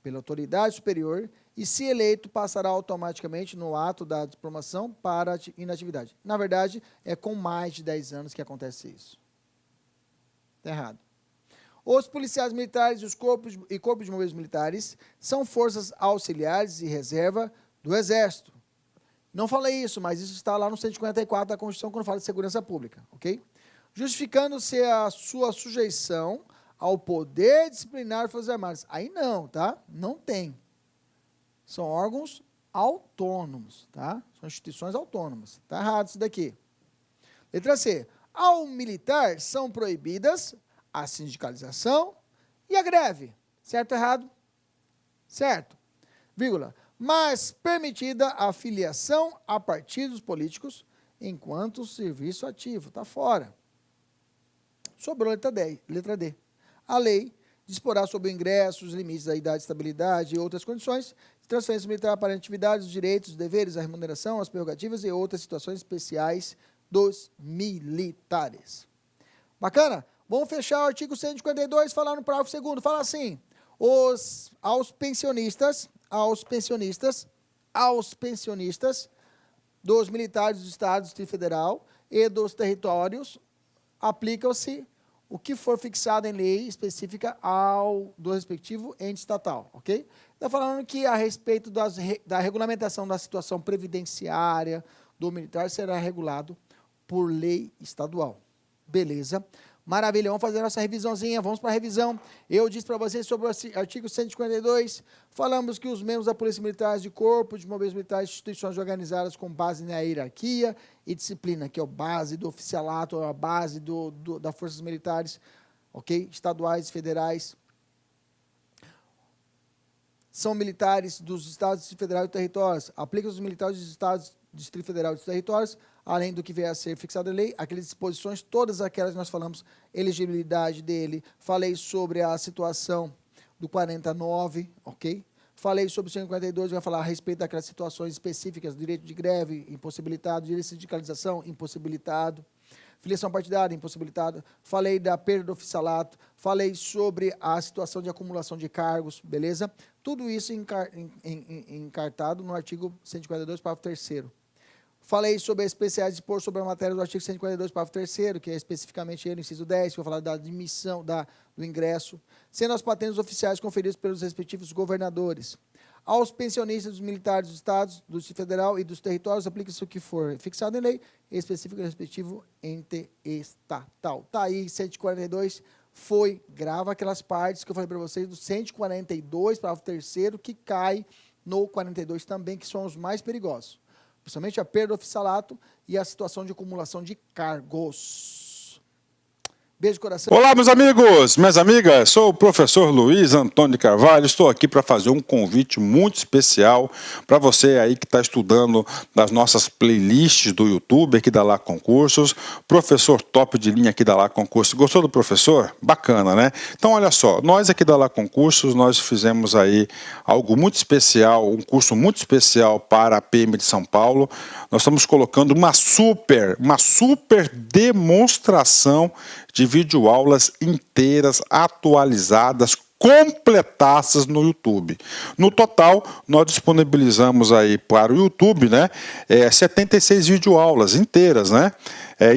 pela autoridade superior e, se eleito, passará automaticamente no ato da diplomação para a inatividade. Na verdade, é com mais de 10 anos que acontece isso. Está errado. Os policiais militares e os corpos de bombeiros militares são forças auxiliares e reserva do Exército. Não falei isso, mas isso está lá no 154 da Constituição, quando fala de segurança pública, ok? Justificando-se a sua sujeição ao poder disciplinar das Forças Armadas. Aí não, tá? Não tem. São órgãos autônomos, tá? São instituições autônomas. Está errado isso daqui. Letra C. Ao militar são proibidas a sindicalização e a greve. Certo ou errado? Certo. Vírgula. Mas permitida a filiação a partidos políticos enquanto serviço ativo. Está fora. Sobrou a letra D. A lei disporá sobre o ingresso, os limites da idade, estabilidade e outras condições de transferência militar para atividades, os direitos, os deveres, a remuneração, as prerrogativas e outras situações especiais dos militares. Bacana? Vamos fechar o artigo 152 falando no parágrafo 2º. Fala assim, aos pensionistas dos militares do Estado, do Distrito Federal e dos territórios, aplicam-se o que for fixado em lei específica do respectivo ente estatal, ok? Está falando que a respeito da regulamentação da situação previdenciária do militar será regulado por lei estadual. Beleza? Maravilha, vamos fazer nossa revisãozinha, vamos para a revisão. Eu disse para vocês sobre o artigo 152, falamos que os membros da Polícia Militar, de Corpo de Bombeiros Militares, instituições organizadas com base na hierarquia e disciplina, que é a base do oficialato, a base das forças militares, ok? Estaduais e federais, são militares dos Estados, Distrito Federal e territórios, aplicam-se os militares dos Estados, Distrito Federal e dos territórios, além do que vier a ser fixado em lei, aquelas disposições, todas aquelas que nós falamos, elegibilidade dele, falei sobre a situação do 49, ok? Falei sobre o 152, vai falar a respeito daquelas situações específicas, direito de greve, impossibilitado, direito de sindicalização, impossibilitado, filiação partidária, impossibilitado, falei da perda do oficialato, falei sobre a situação de acumulação de cargos, beleza? Tudo isso encartado no artigo 142, parágrafo 3º. Falei sobre especiais dispor sobre a matéria do artigo 142, parágrafo 3º, que é especificamente ele, inciso 10, que eu vou falar da admissão, do ingresso, sendo as patentes oficiais conferidas pelos respectivos governadores. Aos pensionistas dos militares dos estados, do Distrito Federal e dos territórios, aplica-se o que for fixado em lei, específico do respectivo ente estatal. Tá aí, 142, grava aquelas partes que eu falei para vocês, do 142, parágrafo 3º, que cai no 42 também, que são os mais perigosos. Principalmente a perda do oficialato e a situação de acumulação de cargos. Beijo de coração. Olá, meus amigos, minhas amigas, sou o professor Luiz Antônio de Carvalho, estou aqui para fazer um convite muito especial para você aí que está estudando nas nossas playlists do YouTube, aqui da Lá Concursos, professor top de linha aqui da Lá Concursos. Gostou do professor? Bacana, né? Então, olha só, nós aqui da Lá Concursos, nós fizemos aí algo muito especial, um curso muito especial para a PM de São Paulo. Nós estamos colocando uma super demonstração de videoaulas inteiras, atualizadas, completadas no YouTube. No total, nós disponibilizamos aí para o YouTube, né, 76 videoaulas inteiras, né?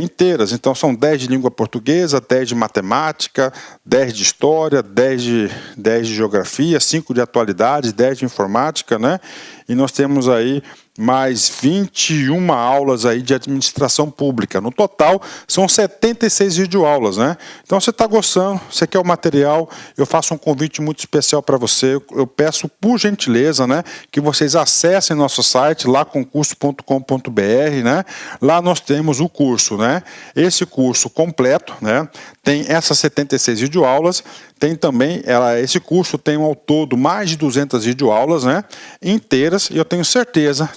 Inteiras, então são 10 de língua portuguesa, 10 de matemática, 10 de história, 10 de geografia, 5 de atualidades, 10 de informática, né? E nós temos aí mais 21 aulas aí de administração pública. No total, são 76 videoaulas, né? Então, você está gostando, você quer o material, eu faço um convite muito especial para você. Eu peço, por gentileza, né, que vocês acessem nosso site, laconcurso.com.br, né? Lá nós temos o curso, né? Esse curso completo, né? Tem essas 76 videoaulas, tem também, esse curso tem ao todo mais de 200 videoaulas, né, inteiras, e eu tenho certeza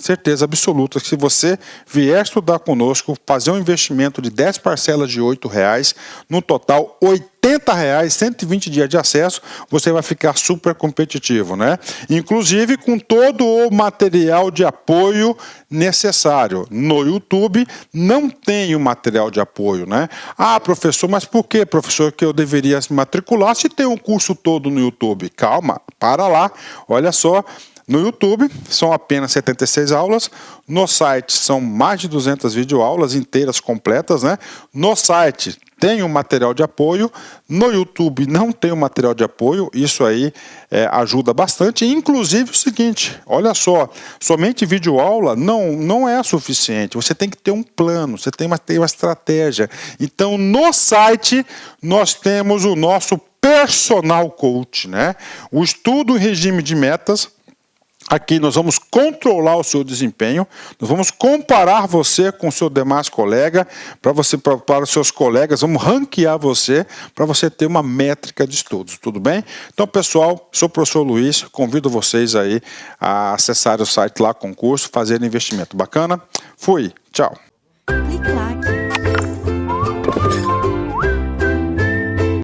absoluta que se você vier estudar conosco, fazer um investimento de 10 parcelas de R$8, no total R$80, 120 dias de acesso, você vai ficar super competitivo, né? Inclusive com todo o material de apoio necessário. No YouTube não tem o material de apoio, né? Ah, professor, mas por que, professor, que eu deveria se matricular se tem um curso todo no YouTube? Calma, para lá, olha só. No YouTube são apenas 76 aulas, no site são mais de 200 videoaulas inteiras, completas, né? No site tem um material de apoio, no YouTube não tem um material de apoio, isso aí ajuda bastante. Inclusive o seguinte, olha só, somente videoaula não é suficiente, você tem que ter um plano, você tem uma estratégia. Então no site nós temos o nosso personal coach, né? O estudo em regime de metas. Aqui nós vamos controlar o seu desempenho, nós vamos comparar você com o seu demais colega, para os seus colegas, vamos ranquear você, para você ter uma métrica de estudos, tudo bem? Então, pessoal, sou o professor Luiz, convido vocês aí a acessar o site Lá Concurso, fazer investimento bacana. Fui, tchau.